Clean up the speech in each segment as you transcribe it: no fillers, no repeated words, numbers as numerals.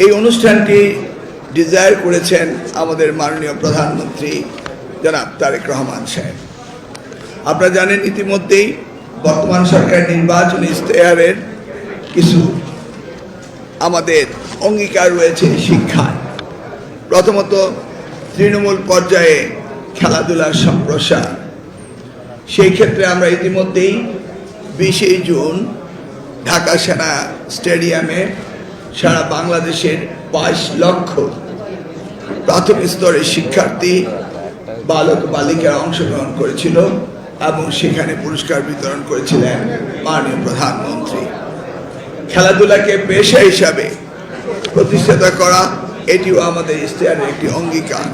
এই অনুষ্ঠানটি ডিজায়ার করেছেন আমাদের মাননীয় প্রধানমন্ত্রী জনাব তারেক রহমান সাহেব। আপনারা জানেন ইতিমধ্যেই বর্তমান সরকার নির্বাচনী ইশতেহারের কিছু আমাদের অঙ্গীকার রয়েছে শিক্ষায়। প্রথমত তৃণমূল পর্যায়ে খেলাধুলার সম্প্রসার। সেই ক্ষেত্রে আমরা ইতিমধ্যেই 20 জুন ঢাকা সেনা স্টেডিয়ামে সারা বাংলাদেশের 22 লক্ষ প্রাথমিক স্তরের শিক্ষার্থী বালক বালিকারা অংশগ্রহণ করেছিল এবং সেখানে পুরস্কার বিতরণ করেছিলেন মাননীয় প্রধানমন্ত্রী। খেলাধুলাকে পেশা হিসাবে প্রতিষ্ঠিত করা এটিও আমাদের ইশতেহারের একটি অঙ্গীকার।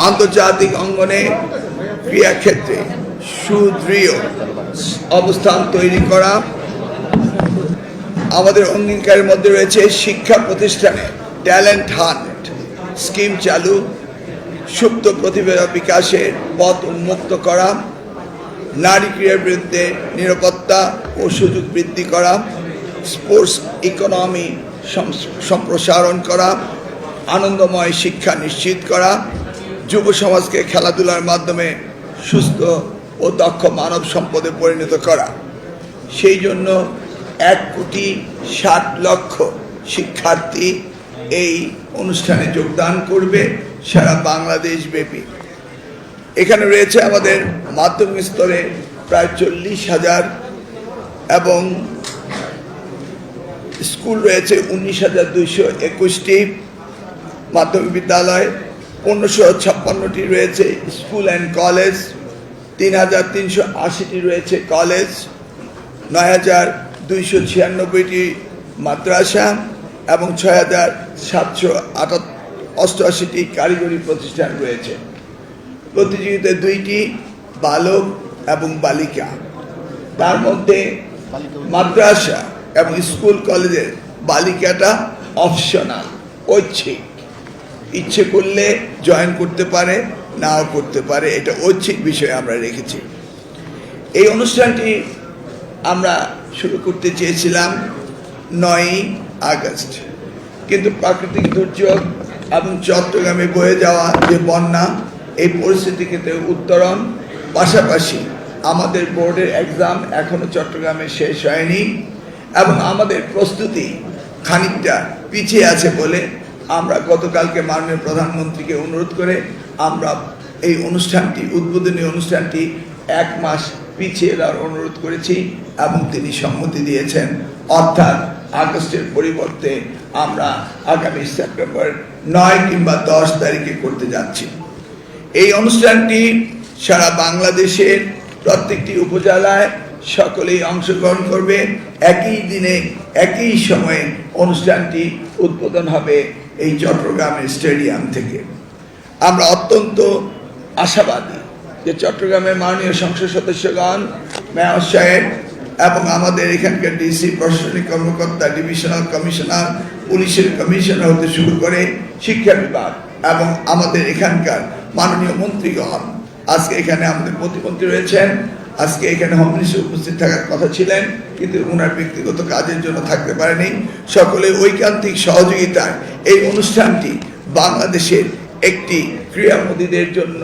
আন্তর্জাতিক অঙ্গনে ক্রীড়াক্ষেত্রে সুদৃঢ় অবস্থান তৈরি করা আমাদের অঙ্গীকারের মধ্যে রয়েছে। শিক্ষা প্রতিষ্ঠানে ট্যালেন্ট হান্ট স্কিম চালু, সুপ্ত প্রতিভা বিকাশের পথ উন্মুক্ত করা, নারী ক্রীড়ার বিরুদ্ধে নিরাপত্তা ও সুযোগ বৃদ্ধি করা, স্পোর্টস ইকোনমি সম্প্রসারণ করা, আনন্দময় শিক্ষা নিশ্চিত করা, যুব সমাজকে খেলাধুলার মাধ্যমে সুস্থ ও দক্ষ মানব সম্পদে পরিণত করা। সেই জন্য 1,60,00,000 শিক্ষার্থী এই অনুষ্ঠানে যোগদান করবে সারা বাংলাদেশ ব্যাপী। এখানে রয়েছে আমাদের মাধ্যমিক স্তরে প্রায় 40,000 এবং স্কুল রয়েছে 19,221টি, মাধ্যমিক বিদ্যালয় 1556টি রয়েছে, স্কুল অ্যান্ড কলেজ 3,380টি রয়েছে কলেজ, 9,296টি মাদ্রাসা এবং 6,788টি কারিগরি প্রতিষ্ঠান রয়েছে। প্রতিযোগিতায় 2টি বালক এবং বালিকা, তার মধ্যে মাদ্রাসা এবং স্কুল কলেজের বালিকাটা অপশনাল, ঐচ্ছিক, ইচ্ছে করলে জয়েন করতে পারে, নাও করতে পারে, এটা ঐচ্ছিক বিষয় আমরা রেখেছি। এই অনুষ্ঠানটি আমরা শুরু করতে চেয়েছিলাম 9 আগস্ট, কিন্তু প্রাকৃতিক দুর্যোগ এবং চট্টগ্রামে বয়ে যাওয়া যে বন্যা, এই পরিস্থিতিকে উত্তরণ, পাশাপাশি আমাদের বোর্ডের এক্সাম এখনো চট্টগ্রামে শেষ হয়নি এবং আমাদের প্রস্তুতি খানিকটা পিছিয়ে আছে বলে আমরা গতকালকে মাননীয় প্রধানমন্ত্রীকে অনুরোধ করে আমরা এই অনুষ্ঠানটি, উদ্বোধনী অনুষ্ঠানটি 1 মাস পিছিয়ে দেওয়ার অনুরোধ করেছি এবং তিনি সম্মতি দিয়েছেন। অর্থাৎ আগস্টের পরিবর্তে আমরা আগামী সেপ্টেম্বর 9 কিংবা 10 তারিখে করতে যাচ্ছি। এই অনুষ্ঠানটি সারা বাংলাদেশের প্রত্যেকটি উপজেলায় সকলেই অংশগ্রহণ করবে। একই দিনে একই সময়ে অনুষ্ঠানটি উদ্বোধন হবে এই চট্টগ্রামের স্টেডিয়াম থেকে। আমরা অত্যন্ত আশাবাদী যে চট্টগ্রামের মাননীয় সংসদ সদস্যগণ, মেয়র সাহেব এবং আমাদের এখানকার ডিসি, প্রশাসনিক কর্মকর্তা, ডিভিশনাল কমিশনার, পুলিশের কমিশনার হতে শুরু করে শিক্ষা বিভাগ এবং আমাদের এখানকার মাননীয় মন্ত্রীগণ, আজকে এখানে আমাদের প্রতিমন্ত্রী রয়েছেন, আজকে এখানে হোম মিনিস্টার উপস্থিত থাকার কথা ছিলেন কিন্তু ওনার ব্যক্তিগত কাজের জন্য থাকতে পারেনি। সকলে ঐকান্তিক সহযোগিতায় এই অনুষ্ঠানটি বাংলাদেশের একটি ক্রীড়ামোদীদের জন্য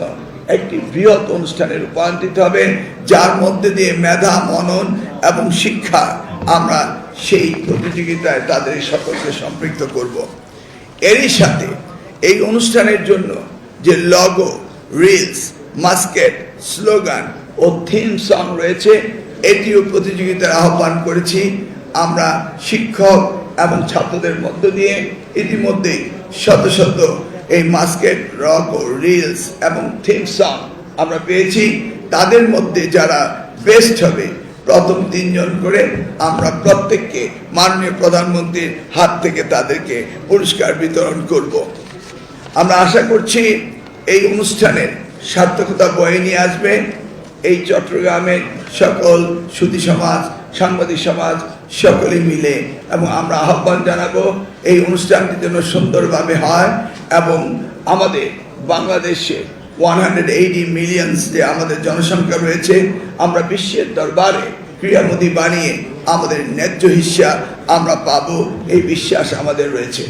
একটি বৃহৎ অনুষ্ঠানে রূপান্তরিত হবে, যার মধ্যে দিয়ে মেধা, মনন এবং শিক্ষা আমরা সেই প্রতিযোগিতায় তাদের সকলকে সম্পৃক্ত করব। এরই সাথে এই অনুষ্ঠানের জন্য যে লগো, রিলস, মাস্কেট, স্লোগান ও থিম সং রয়েছে, এটিও প্রতিযোগিতার আহ্বান করেছি। আমরা শিক্ষক এবং ছাত্রদের মধ্য দিয়ে ইতিমধ্যেই শত শত এই মাস্কেট, লগো, রিলস এবং থিম সং আমরা পেয়েছি। তাদের মধ্যে যারা বেস্ট হবে, প্রথম 3 জন করে আমরা প্রত্যেককে মাননীয় প্রধানমন্ত্রীর হাত থেকে তাদেরকে পুরস্কার বিতরণ করব। আমরা আশা করছি এই অনুষ্ঠানের সার্থকতা বয়ে নিয়ে আসবে এই চট্টগ্রামের সকল সুধী সমাজ, সাংবাদিক সমাজ সকলে মিলে, এবং আমরা আহ্বান জানাবো এই অনুষ্ঠানটি যেন সুন্দরভাবে হয় এবং আমাদের বাংলাদেশে 180 মিলিয়ন যে আমাদের জনসংখ্যা রয়েছে, আমরা বিশ্বের দরবারে ক্রীড়ামোদী বানিয়ে আমাদের ন্যায্য হিস্সা আমরা পাবো, এই বিশ্বাস আমাদের রয়েছে।